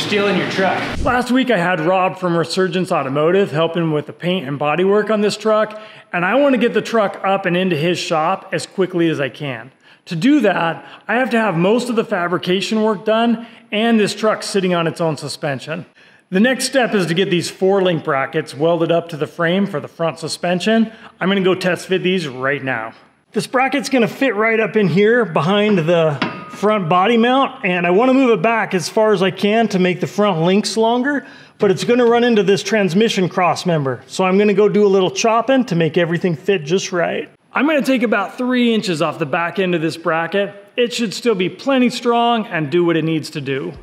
stealing your truck. Last week I had Rob from Resurgence Automotive helping with the paint and body work on this truck, and I want to get the truck up and into his shop as quickly as I can. To do that, I have to have most of the fabrication work done and this truck sitting on its own suspension. The next step is to get these 4-link brackets welded up to the frame for the front suspension. I'm gonna go test fit these right now. This bracket's gonna fit right up in here behind the front body mount, and I wanna move it back as far as I can to make the front links longer, but it's gonna run into this transmission cross member. So I'm gonna go do a little chopping to make everything fit just right. I'm gonna take about 3 inches off the back end of this bracket. It should still be plenty strong and do what it needs to do.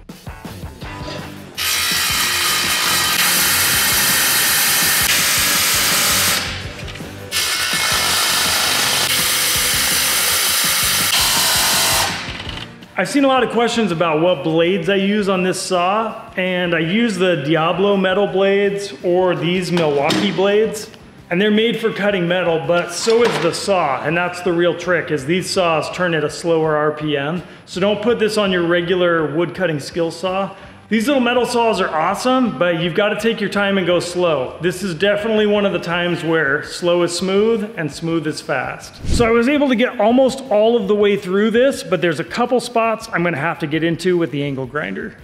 I've seen a lot of questions about what blades I use on this saw, and I use the Diablo metal blades or these Milwaukee blades. And they're made for cutting metal, but so is the saw, and that's the real trick, is these saws turn at a slower RPM. So don't put this on your regular wood cutting skill saw. These little metal saws are awesome, but you've got to take your time and go slow. This is definitely one of the times where slow is smooth and smooth is fast. So I was able to get almost all of the way through this, but there's a couple spots I'm gonna have to get into with the angle grinder.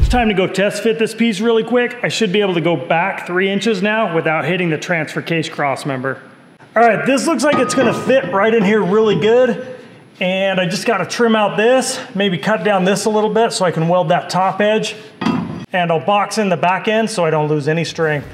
Time to go test fit this piece really quick. I should be able to go back 3 inches now without hitting the transfer case cross member. All right, this looks like it's gonna fit right in here really good. And I just gotta trim out this, maybe cut down this a little bit so I can weld that top edge. And I'll box in the back end so I don't lose any strength.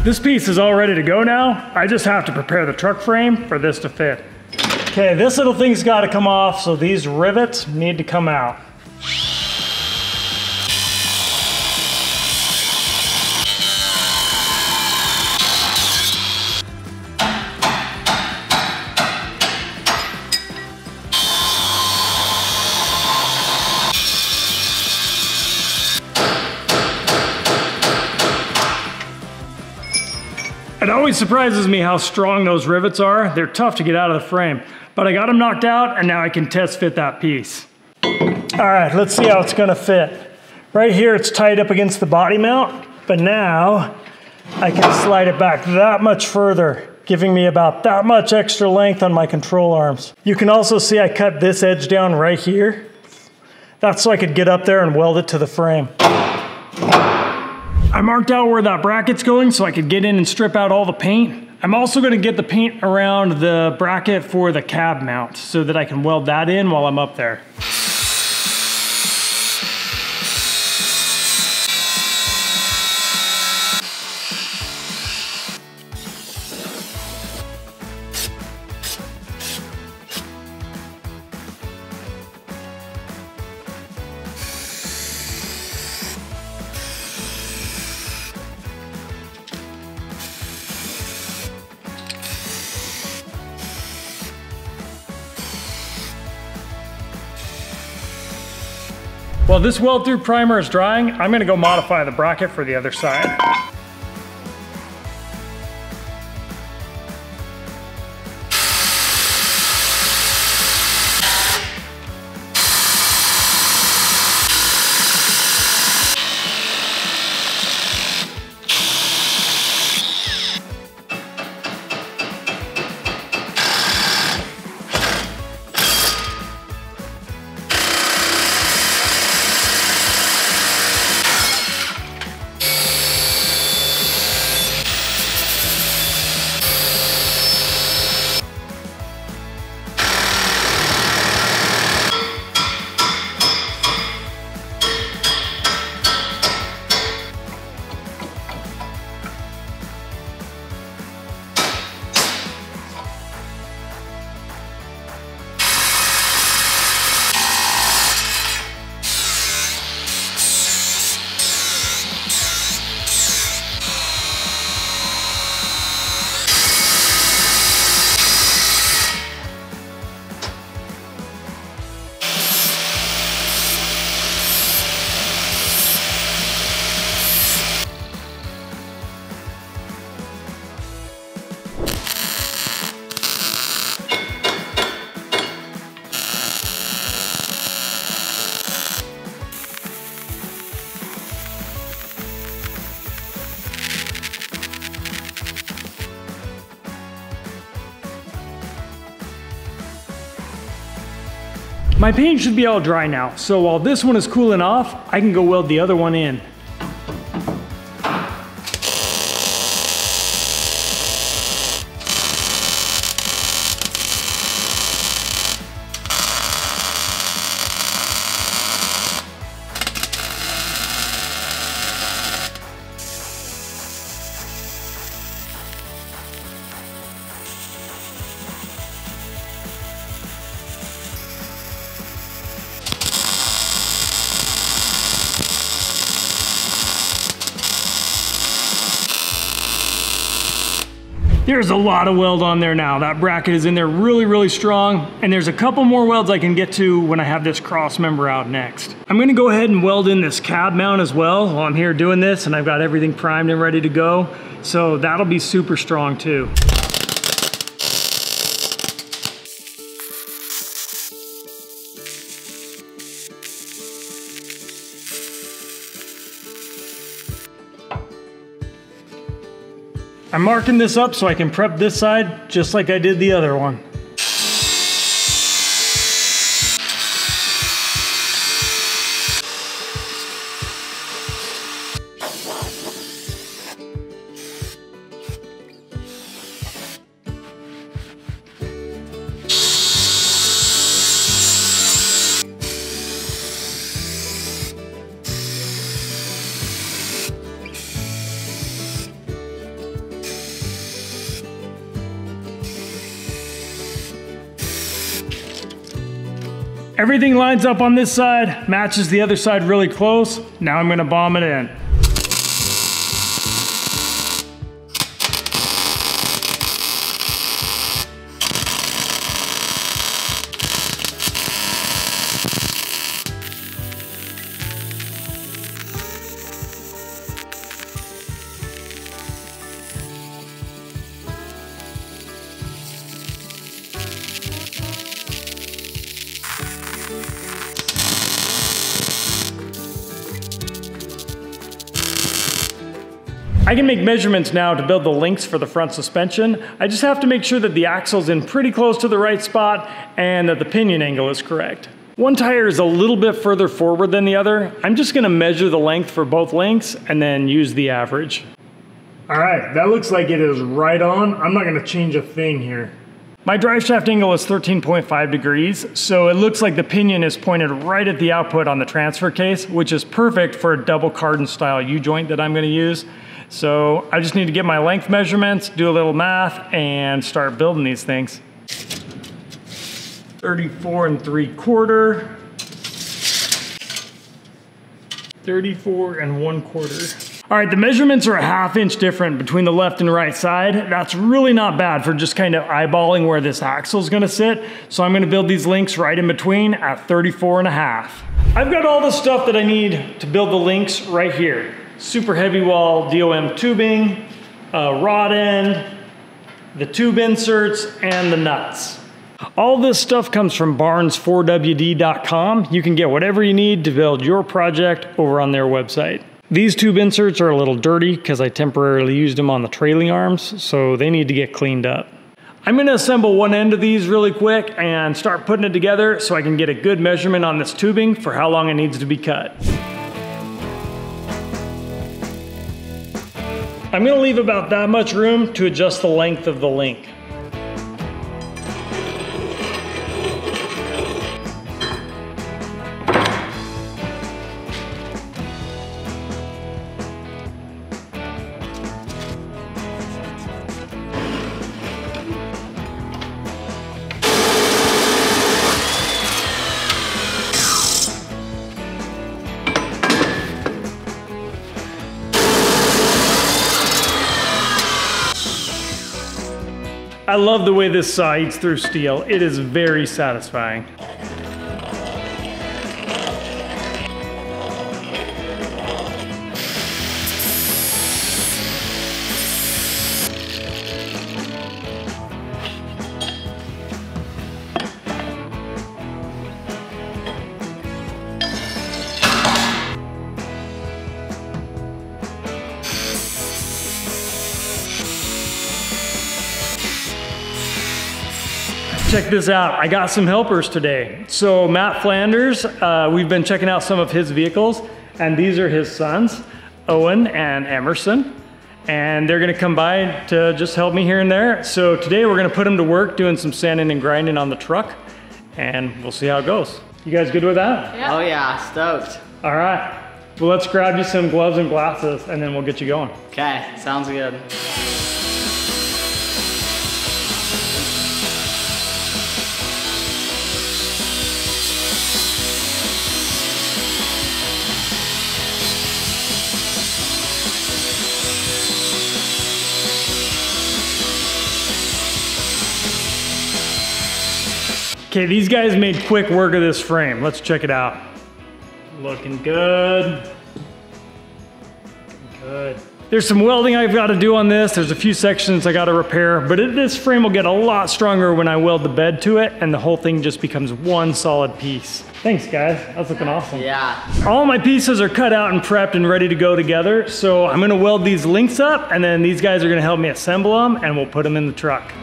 This piece is all ready to go now. I just have to prepare the truck frame for this to fit. Okay, this little thing's got to come off, so these rivets need to come out. It always surprises me how strong those rivets are. They're tough to get out of the frame, but I got them knocked out and now I can test fit that piece. All right, let's see how it's gonna fit. Right here, it's tied up against the body mount, but now I can slide it back that much further, giving me about that much extra length on my control arms. You can also see I cut this edge down right here. That's so I could get up there and weld it to the frame. I marked out where that bracket's going so I could get in and strip out all the paint. I'm also gonna get the paint around the bracket for the cab mount so that I can weld that in while I'm up there. While this weld-through primer is drying, I'm gonna go modify the bracket for the other side. My paint should be all dry now, so while this one is cooling off, I can go weld the other one in. There's a lot of weld on there now. That bracket is in there really, really strong. And there's a couple more welds I can get to when I have this cross member out next. I'm gonna go ahead and weld in this cab mount as well while I'm here doing this, and I've got everything primed and ready to go. So that'll be super strong too. I'm marking this up so I can prep this side just like I did the other one. Everything lines up on this side, matches the other side really close. Now I'm gonna bomb it in. I can make measurements now to build the links for the front suspension. I just have to make sure that the axle's in pretty close to the right spot and that the pinion angle is correct. One tire is a little bit further forward than the other. I'm just gonna measure the length for both links and then use the average. All right, that looks like it is right on. I'm not gonna change a thing here. My drive shaft angle is 13.5 degrees, so it looks like the pinion is pointed right at the output on the transfer case, which is perfect for a double cardan style U-joint that I'm gonna use. So I just need to get my length measurements, do a little math, and start building these things. 34 3/4, 34 1/4. All right, the measurements are a ½ inch different between the left and right side. That's really not bad for just kind of eyeballing where this axle is gonna sit. So I'm gonna build these links right in between at 34.5. I've got all the stuff that I need to build the links right here. Super heavy wall DOM tubing, rod end, the tube inserts, and the nuts. All this stuff comes from barnes4wd.com. You can get whatever you need to build your project over on their website. These tube inserts are a little dirty because I temporarily used them on the trailing arms, so they need to get cleaned up. I'm gonna assemble one end of these really quick and start putting it together so I can get a good measurement on this tubing for how long it needs to be cut. I'm gonna leave about that much room to adjust the length of the link. I love the way this saw eats through steel. It is very satisfying. Check this out, I got some helpers today. So Matt Flanders, we've been checking out some of his vehicles, and these are his sons, Owen and Emerson. And they're gonna come by to just help me here and there. So today we're gonna put them to work doing some sanding and grinding on the truck, and we'll see how it goes. You guys good with that? Yeah. Oh yeah, stoked. All right, well let's grab you some gloves and glasses and then we'll get you going. Okay, sounds good. Okay, these guys made quick work of this frame. Let's check it out. Looking good. Good. There's some welding I've got to do on this. There's a few sections I got to repair, but this frame will get a lot stronger when I weld the bed to it, and the whole thing just becomes one solid piece. Thanks, guys. That's looking awesome. Yeah. All my pieces are cut out and prepped and ready to go together, so I'm gonna weld these links up, and then these guys are gonna help me assemble them, and we'll put them in the truck.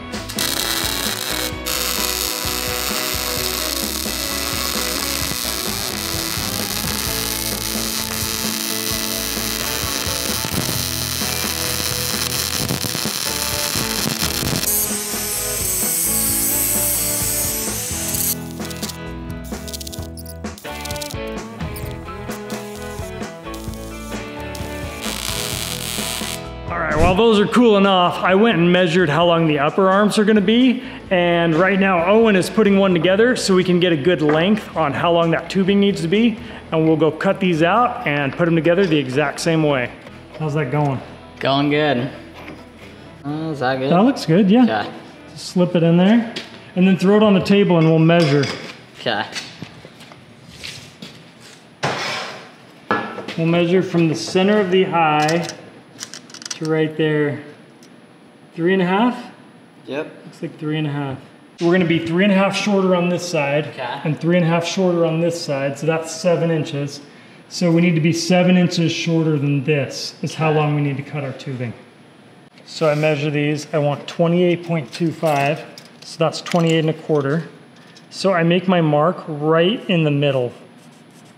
All right, while those are cooling off, I went and measured how long the upper arms are gonna be. And right now, Owen is putting one together so we can get a good length on how long that tubing needs to be. And we'll go cut these out and put them together the exact same way. How's that going? Going good. Is that good? That looks good, yeah. Okay. Just slip it in there and then throw it on the table and we'll measure. Okay. We'll measure from the center of the eye to right there. 3.5? Yep. Looks like 3.5. We're gonna be 3.5 shorter on this side, okay, and 3.5 shorter on this side, so that's 7 inches. So we need to be 7 inches shorter than this, is how long we need to cut our tubing. So I measure these, I want 28.25, so that's 28.25. So I make my mark right in the middle.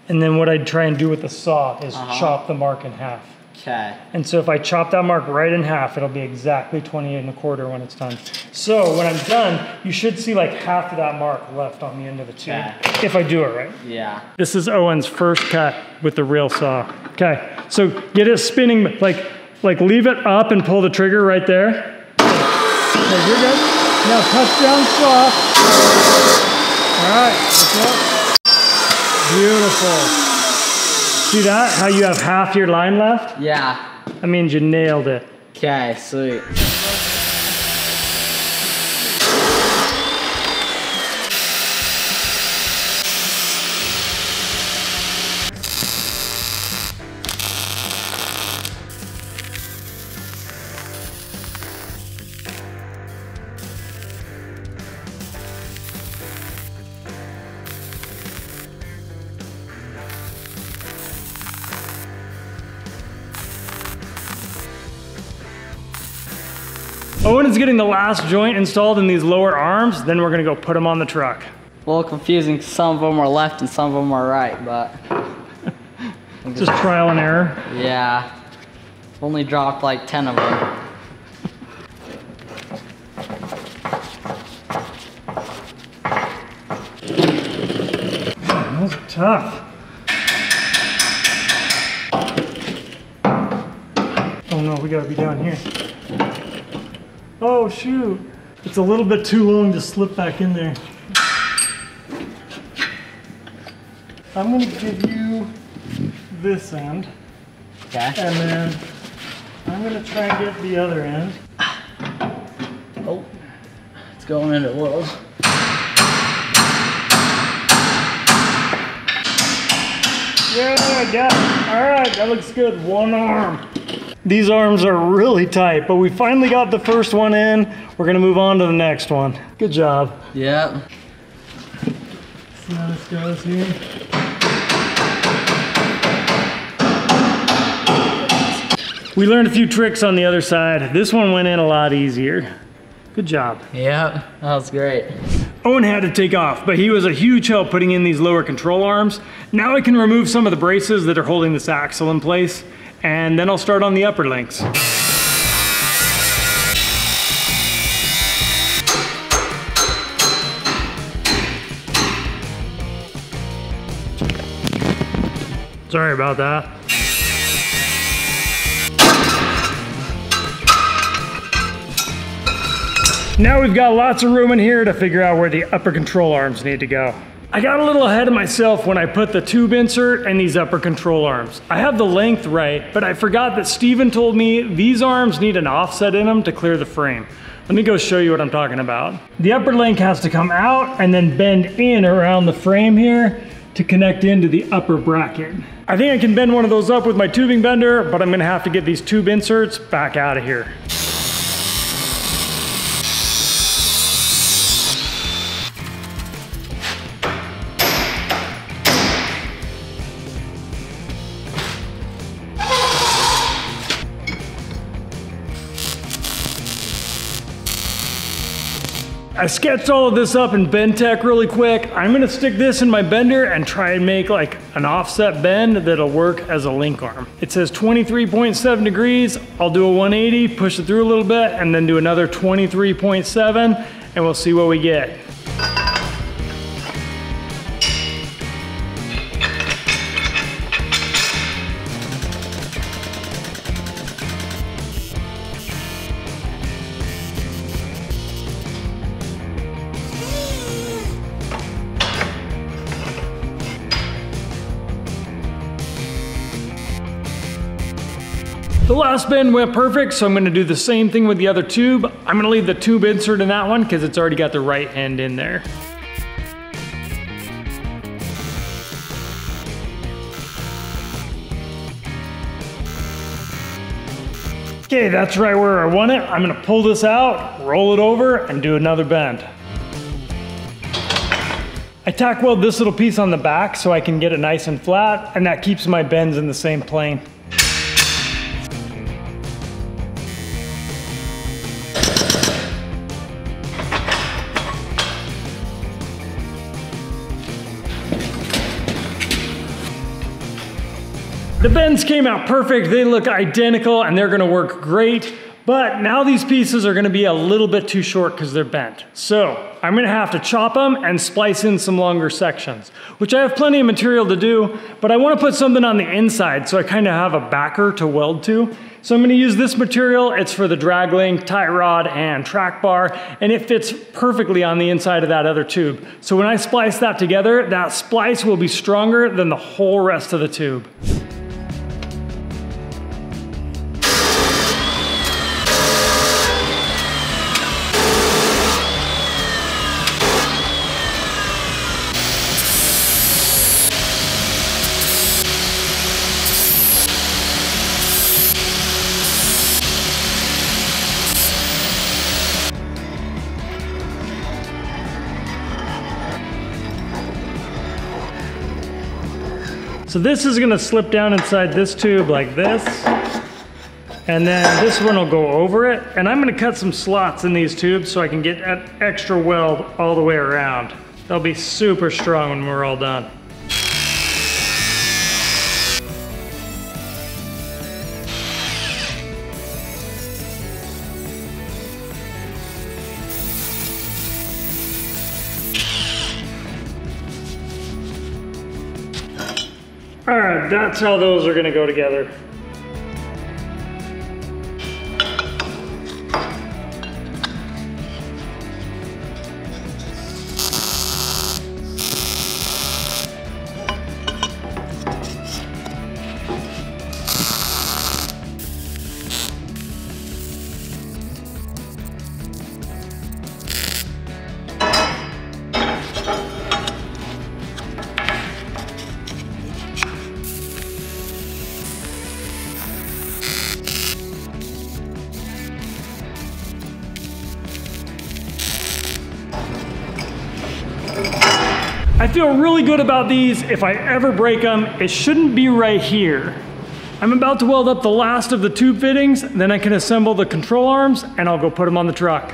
And then what I'd try and do with the saw is chop the mark in half. Okay. And so if I chop that mark right in half, it'll be exactly 28.25 when it's done. So when I'm done, you should see like half of that mark left on the end of the tube, if I do it right. Yeah. This is Owen's first cut with the real saw. Okay, so get it spinning, like leave it up and pull the trigger right there. Okay, you're good. Now touch down soft. All right, let's go. Beautiful. See that? How you have half your line left? Yeah. That means you nailed it. Okay, sweet. Owen is getting the last joint installed in these lower arms, then we're gonna go put them on the truck. A little confusing, some of them are left and some of them are right, but... Just trial and error. Yeah. Only dropped like 10 of them. Those are tough. Oh no, we gotta be down here. Oh shoot. It's a little bit too long to slip back in there. I'm gonna give you this end. Okay. And then I'm gonna try and get the other end. Oh, it's going into wood. Yeah, I got it. All right, that looks good. One arm. These arms are really tight, but we finally got the first one in. We're gonna move on to the next one. Good job. Yep. See how this goes here. We learned a few tricks on the other side. This one went in a lot easier. Good job. Yep, that was great. Owen had to take off, but he was a huge help putting in these lower control arms. Now I can remove some of the braces that are holding this axle in place, and then I'll start on the upper links. Sorry about that. Now we've got lots of room in here to figure out where the upper control arms need to go. I got a little ahead of myself when I put the tube insert and these upper control arms. I have the length right, but I forgot that Steven told me these arms need an offset in them to clear the frame. Let me go show you what I'm talking about. The upper link has to come out and then bend in around the frame here to connect into the upper bracket. I think I can bend one of those up with my tubing bender, but I'm gonna have to get these tube inserts back out of here. I sketched all of this up in BendTech really quick. I'm gonna stick this in my bender and try and make like an offset bend that'll work as a link arm. It says 23.7 degrees. I'll do a 180, push it through a little bit, and then do another 23.7, and we'll see what we get. The last bend went perfect, so I'm gonna do the same thing with the other tube. I'm gonna leave the tube insert in that one because it's already got the right end in there. Okay, that's right where I want it. I'm gonna pull this out, roll it over, and do another bend. I tack weld this little piece on the back so I can get it nice and flat, and that keeps my bends in the same plane. The bends came out perfect, they look identical, and they're gonna work great, but now these pieces are gonna be a little bit too short because they're bent. So I'm gonna have to chop them and splice in some longer sections, which I have plenty of material to do, but I wanna put something on the inside so I kinda have a backer to weld to. So I'm gonna use this material. It's for the drag link, tie rod, and track bar, and it fits perfectly on the inside of that other tube. So when I splice that together, that splice will be stronger than the whole rest of the tube. So this is gonna slip down inside this tube like this. And then this one will go over it. And I'm gonna cut some slots in these tubes so I can get an extra weld all the way around. They'll be super strong when we're all done. All right, that's how those are gonna go together. I feel really good about these. If I ever break them, it shouldn't be right here. I'm about to weld up the last of the tube fittings, then I can assemble the control arms and I'll go put them on the truck.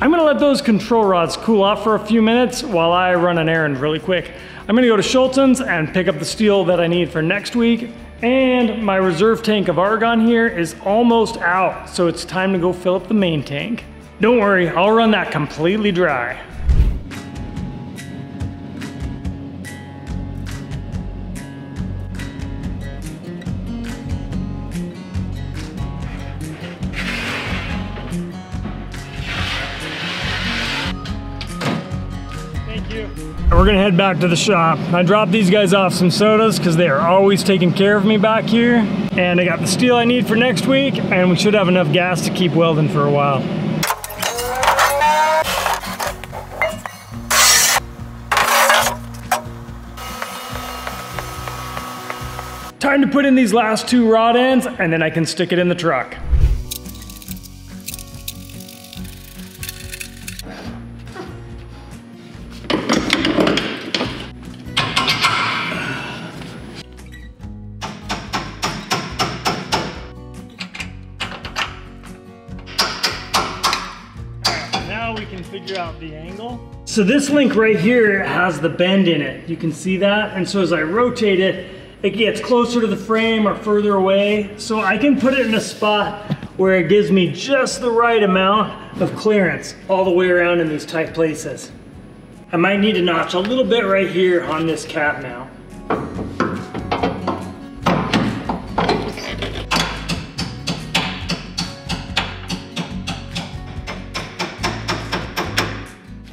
I'm gonna let those control rods cool off for a few minutes while I run an errand really quick. I'm gonna go to Schulten's and pick up the steel that I need for next week. And my reserve tank of argon here is almost out, so it's time to go fill up the main tank. Don't worry, I'll run that completely dry. We're gonna head back to the shop. I dropped these guys off some sodas because they are always taking care of me back here. And I got the steel I need for next week, and we should have enough gas to keep welding for a while. Time to put in these last two rod ends, and then I can stick it in the truck. We can figure out the angle. So this link right here has the bend in it. You can see that. And so as I rotate it, it gets closer to the frame or further away. So I can put it in a spot where it gives me just the right amount of clearance all the way around in these tight places. I might need to notch a little bit right here on this cap now.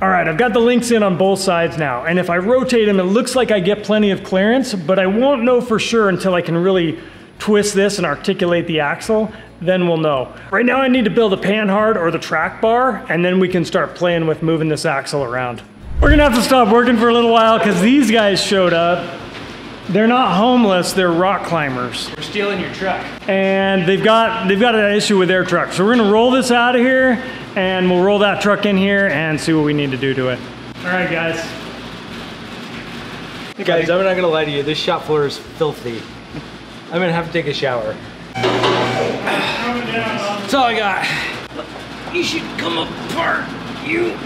All right, I've got the links in on both sides now, and if I rotate them, it looks like I get plenty of clearance, but I won't know for sure until I can really twist this and articulate the axle, then we'll know. Right now I need to build a panhard or the track bar, and then we can start playing with moving this axle around. We're gonna have to stop working for a little while because these guys showed up. They're not homeless, they're rock climbers. We're stealing your truck. And they've got an issue with their truck. So we're gonna roll this out of here, and we'll roll that truck in here and see what we need to do to it. All right, guys. Hey guys, I'm not gonna lie to you, this shop floor is filthy. I'm gonna have to take a shower. That's all I got. You should come apart, you.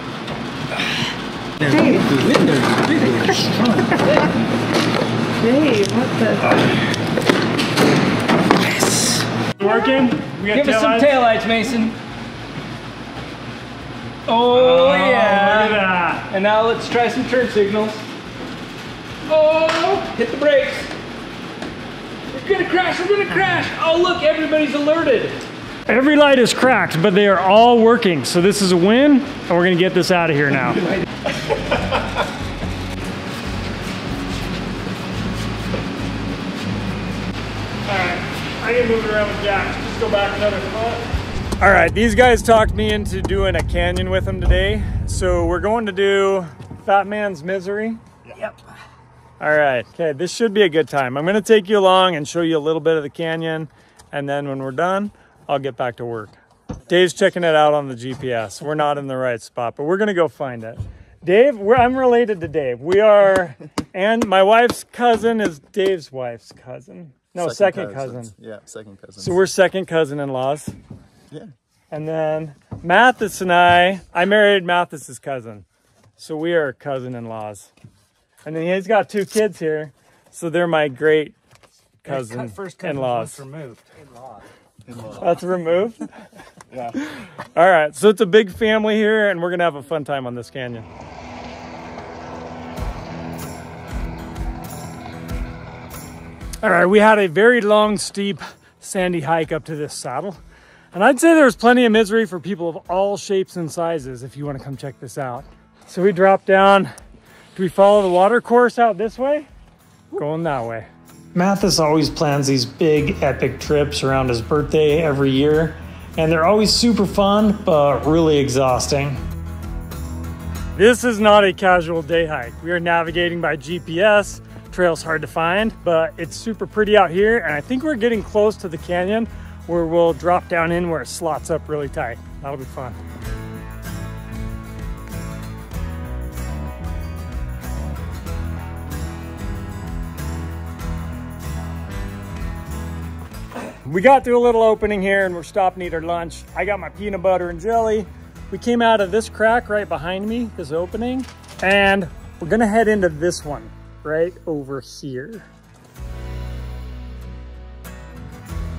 Hey, what the? Yes. Working? We got Give us some taillights, Mason. Oh, yeah. Look at that. And now let's try some turn signals. Oh, hit the brakes. We're gonna crash, we're gonna crash. Oh look, everybody's alerted. Every light is cracked, but they are all working. So this is a win, and we're gonna get this out of here now. All right. can't move it around with jacks. Just go back another foot. All right, these guys talked me into doing a canyon with them today. So we're going to do Fat Man's Misery. Yep. All right, okay, this should be a good time. I'm gonna take you along and show you a little bit of the canyon, and then when we're done, I'll get back to work. Dave's checking it out on the GPS. We're not in the right spot, but we're gonna go find it. Dave, I'm related to Dave. We are, and my wife's cousin is Dave's wife's cousin. No, second cousin. Yeah, second cousin. So we're second cousin-in-laws. Yeah. And then Mathis and I married Mathis's cousin. So we are cousin-in-laws. And then he's got 2 kids here. So they're my great cousin-in-laws. Removed. That's removed? Yeah. All right, so it's a big family here, and we're gonna have a fun time on this canyon. All right, we had a very long, steep, sandy hike up to this saddle. And I'd say there's plenty of misery for people of all shapes and sizes if you wanna come check this out. So we dropped down. Do we follow the water course out this way? Going that way. Mathis always plans these big, epic trips around his birthday every year. And they're always super fun, but really exhausting. This is not a casual day hike. We are navigating by GPS. Trail's hard to find, but it's super pretty out here. And I think we're getting close to the canyon where we'll drop down in where it slots up really tight. That'll be fun. We got through a little opening here and we're stopping to eat our lunch. I got my peanut butter and jelly. We came out of this crack right behind me, this opening, and we're gonna head into this one right over here.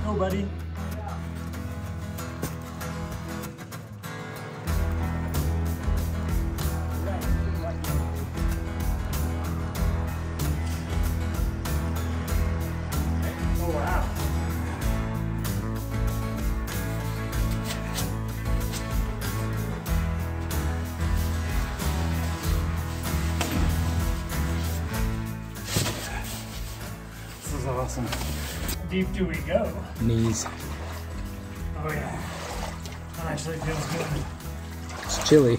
Go, buddy. Oh, wow. Awesome. How deep do we go? Knees. Oh yeah. That actually feels good. It's chilly.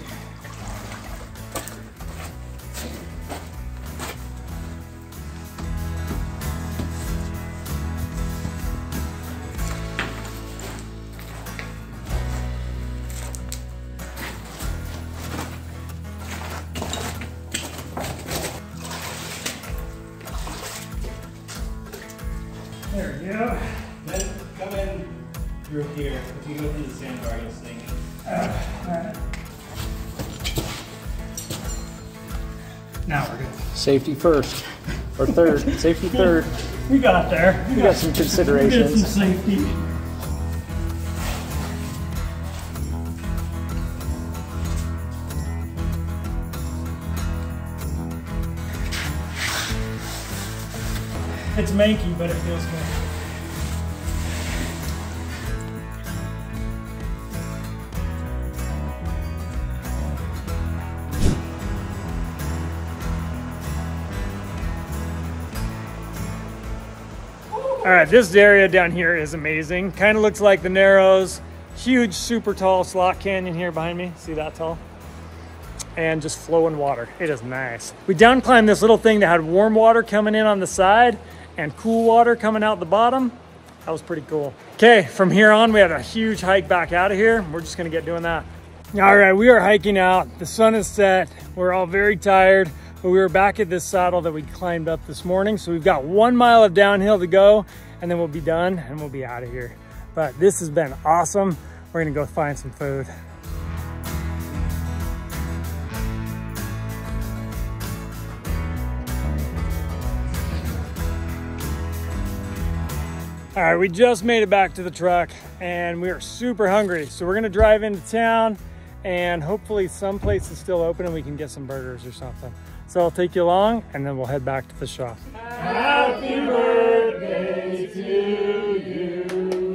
There we go. Then come in through here. If you go through the sandbar, you'll sing it. Alright. Now we're good. Safety first. Or third. Safety third. We got there. We got some We did considerations. some safety. It's manky, but it feels good. All right, this area down here is amazing. Kind of looks like the Narrows. Huge, super tall slot canyon here behind me. See that tall? And just flowing water. It is nice. We down climbed this little thing that had warm water coming in on the side and cool water coming out the bottom. That was pretty cool. Okay, from here on, we had a huge hike back out of here. We're just gonna get doing that. All right, we are hiking out. The sun is set. We're all very tired, but we were back at this saddle that we climbed up this morning. So we've got 1 mile of downhill to go and then we'll be done and we'll be out of here. But this has been awesome. We're gonna go find some food. All right, we just made it back to the truck and we are super hungry. So we're gonna drive into town and hopefully someplace is still open and we can get some burgers or something. So I'll take you along and then we'll head back to the shop. Happy birthday to you.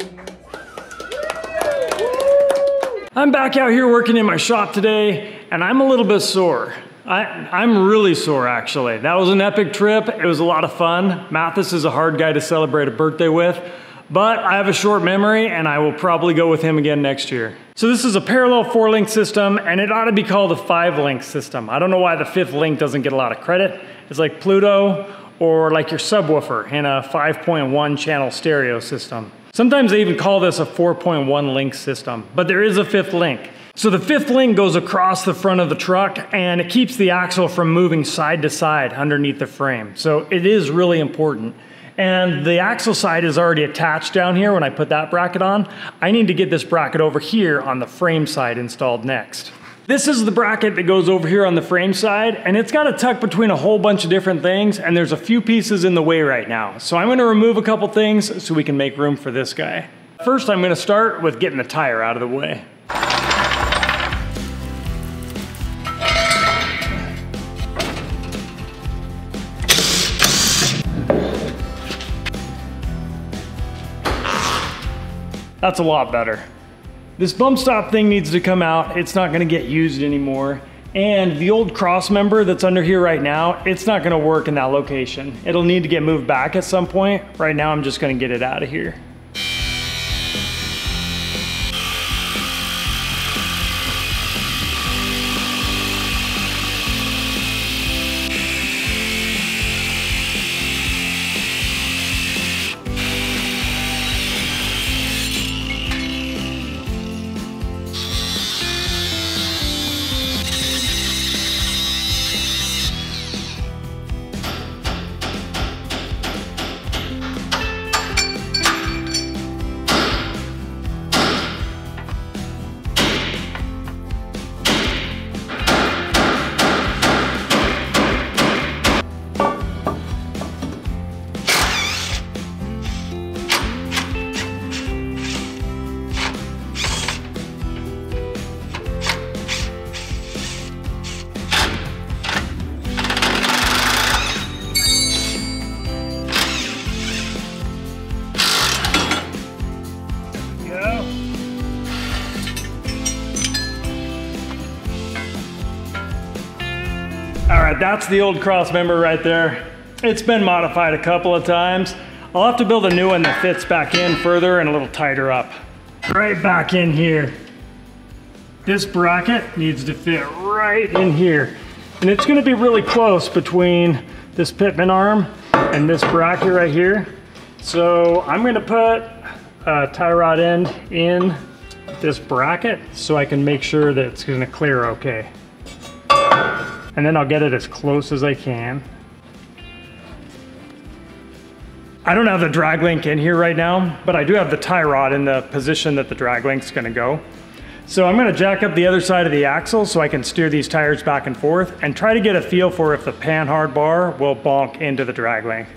I'm back out here working in my shop today and I'm a little bit sore. I'm really sore actually. That was an epic trip. It was a lot of fun. Mathis is a hard guy to celebrate a birthday with, but I have a short memory and I will probably go with him again next year. So this is a parallel 4-link system, and it ought to be called a 5-link system. I don't know why the 5th link doesn't get a lot of credit. It's like Pluto or like your subwoofer in a 5.1 channel stereo system. Sometimes they even call this a 4.1 link system, but there is a 5th link. So the 5th link goes across the front of the truck and it keeps the axle from moving side to side underneath the frame. So it is really important. And the axle side is already attached down here when I put that bracket on. I need to get this bracket over here on the frame side installed next. This is the bracket that goes over here on the frame side, and it's got to tuck between a whole bunch of different things, and there's a few pieces in the way right now. So I'm going to remove a couple things so we can make room for this guy. First, I'm going to start with getting the tire out of the way. That's a lot better. This bump stop thing needs to come out. It's not gonna get used anymore. And the old cross member that's under here right now, it's not gonna work in that location. It'll need to get moved back at some point. Right now, I'm just gonna get it out of here. All right, that's the old cross member right there. It's been modified a couple of times. I'll have to build a new one that fits back in further and a little tighter up. Right back in here. This bracket needs to fit right in here. And it's gonna be really close between this pitman arm and this bracket right here. So I'm gonna put a tie rod end in this bracket so I can make sure that it's gonna clear okay. And then I'll get it as close as I can. I don't have the drag link in here right now, but I do have the tie rod in the position that the drag link's gonna go. So I'm gonna jack up the other side of the axle so I can steer these tires back and forth and try to get a feel for if the panhard bar will bonk into the drag link.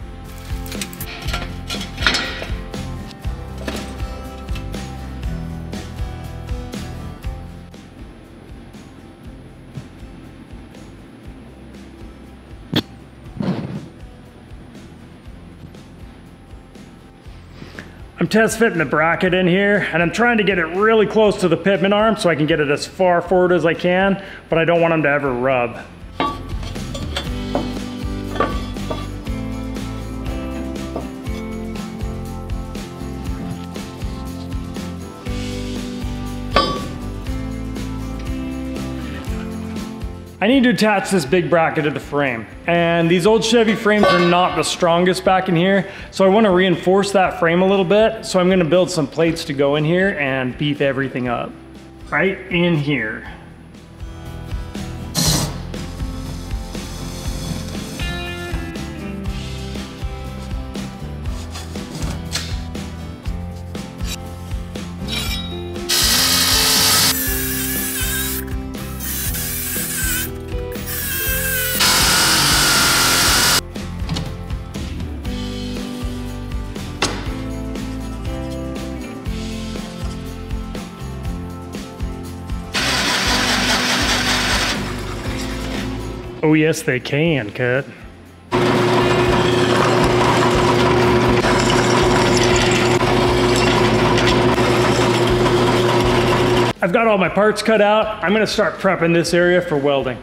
I'm test fitting the bracket in here, and I'm trying to get it really close to the pitman arm so I can get it as far forward as I can, but I don't want them to ever rub. I need to attach this big bracket to the frame, and these old Chevy frames are not the strongest back in here, so I want to reinforce that frame a little bit, so I'm going to build some plates to go in here and beef everything up. Right in here. Oh yes, they can, Cut. I've got all my parts cut out. I'm gonna start prepping this area for welding.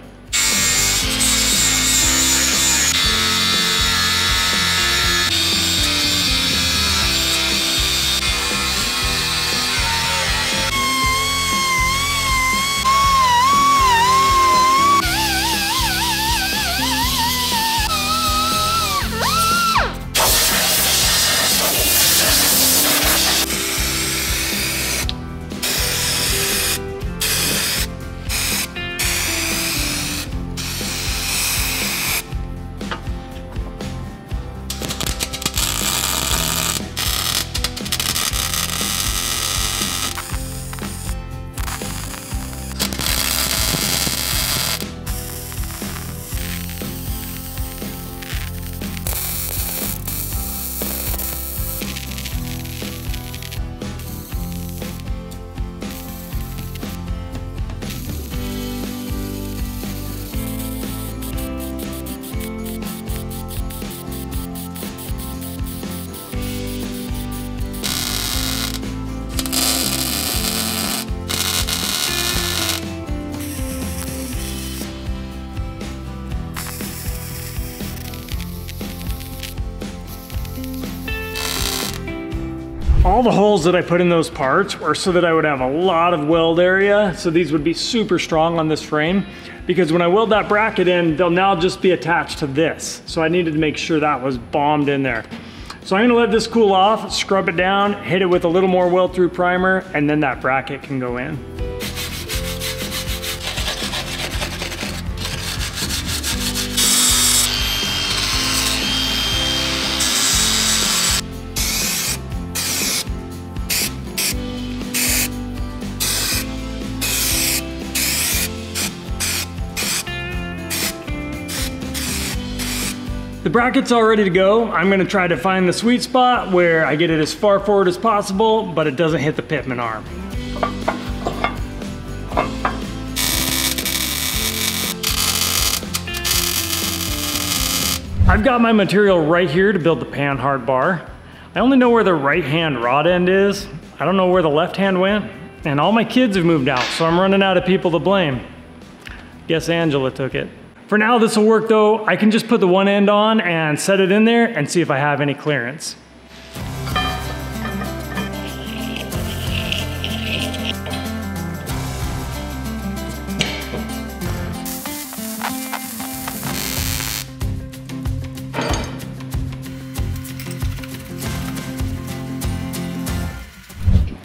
the holes that I put in those parts were so that I would have a lot of weld area, so these would be super strong on this frame, because when I weld that bracket in, they'll now just be attached to this. So I needed to make sure that was bombed in there. So I'm gonna let this cool off, scrub it down, hit it with a little more weld through primer, and then that bracket can go in. The bracket's all ready to go. I'm gonna try to find the sweet spot where I get it as far forward as possible, but it doesn't hit the pitman arm. I've got my material right here to build the panhard bar. I only know where the right-hand rod end is. I don't know where the left hand went, and all my kids have moved out, so I'm running out of people to blame. Guess Angela took it. For now, this will work though. I can just put the one end on and set it in there and see if I have any clearance.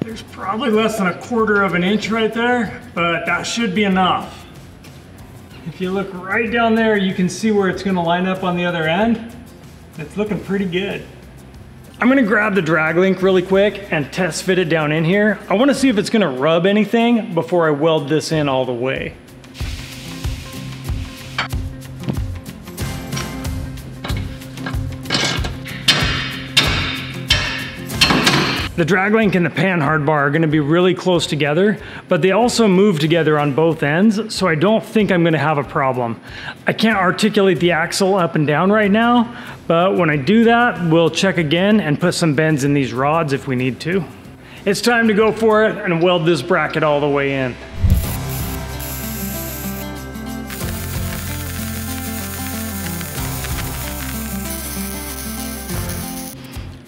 There's probably less than 1/4 of an inch right there, but that should be enough. If you look right down there, you can see where it's gonna line up on the other end. It's looking pretty good. I'm gonna grab the drag link really quick and test fit it down in here. I wanna see if it's gonna rub anything before I weld this in all the way. The drag link and the panhard bar are gonna be really close together, but they also move together on both ends, so I don't think I'm gonna have a problem. I can't articulate the axle up and down right now, but when I do that, we'll check again and put some bends in these rods if we need to. It's time to go for it and weld this bracket all the way in.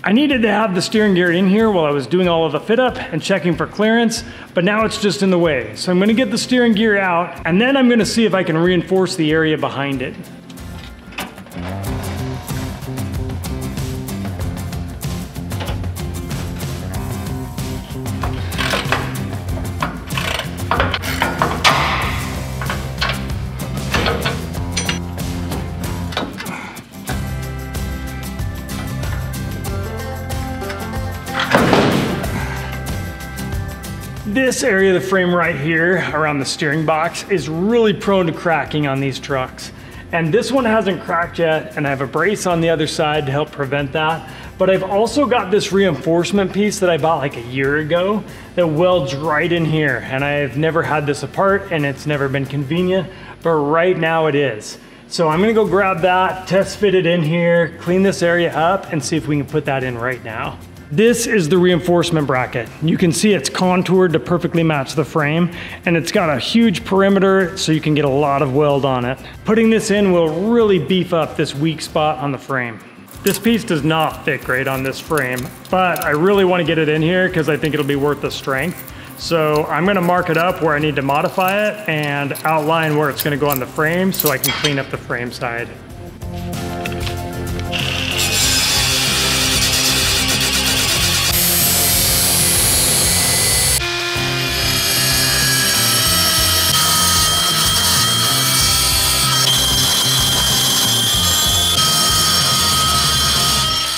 I needed to have the steering gear in here while I was doing all of the fit up and checking for clearance, but now it's just in the way. So I'm gonna get the steering gear out, and then I'm gonna see if I can reinforce the area behind it. This area of the frame right here around the steering box is really prone to cracking on these trucks. And this one hasn't cracked yet, and I have a brace on the other side to help prevent that. But I've also got this reinforcement piece that I bought like a year ago that welds right in here. And I've never had this apart and it's never been convenient, but right now it is. So I'm gonna go grab that, test fit it in here, clean this area up, and see if we can put that in right now. This is the reinforcement bracket. You can see it's contoured to perfectly match the frame, and it's got a huge perimeter so you can get a lot of weld on it. Putting this in will really beef up this weak spot on the frame. This piece does not fit great on this frame, but I really want to get it in here because I think it'll be worth the strength. So I'm gonna mark it up where I need to modify it and outline where it's gonna go on the frame so I can clean up the frame side.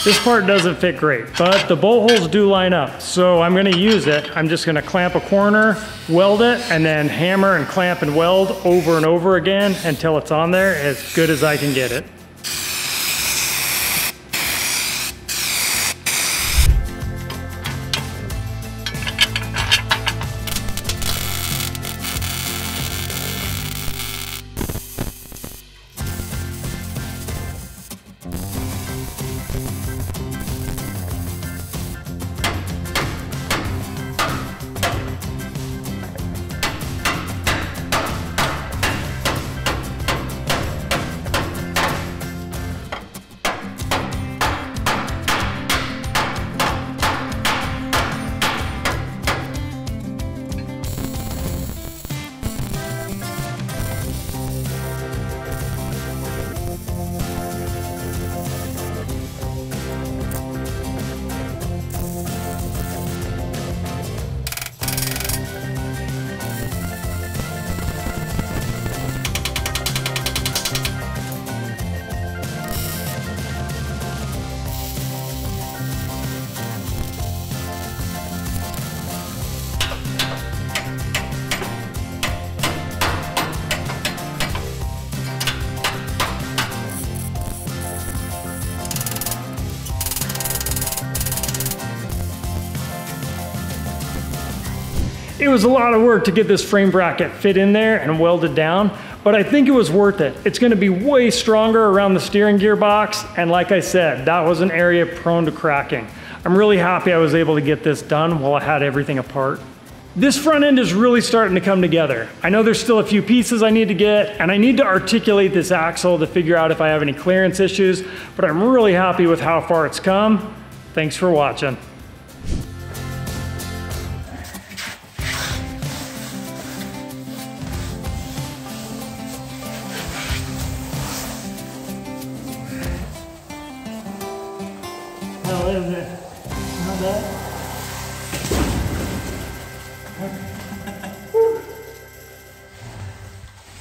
This part doesn't fit great, but the bolt holes do line up, so I'm gonna use it. I'm just gonna clamp a corner, weld it, and then hammer and clamp and weld over and over again until it's on there as good as I can get it. It was a lot of work to get this frame bracket fit in there and welded down, but I think it was worth it. It's gonna be way stronger around the steering gear box, and like I said, that was an area prone to cracking. I'm really happy I was able to get this done while I had everything apart. This front end is really starting to come together. I know there's still a few pieces I need to get, and I need to articulate this axle to figure out if I have any clearance issues, but I'm really happy with how far it's come. Thanks for watching. How is it? Not bad?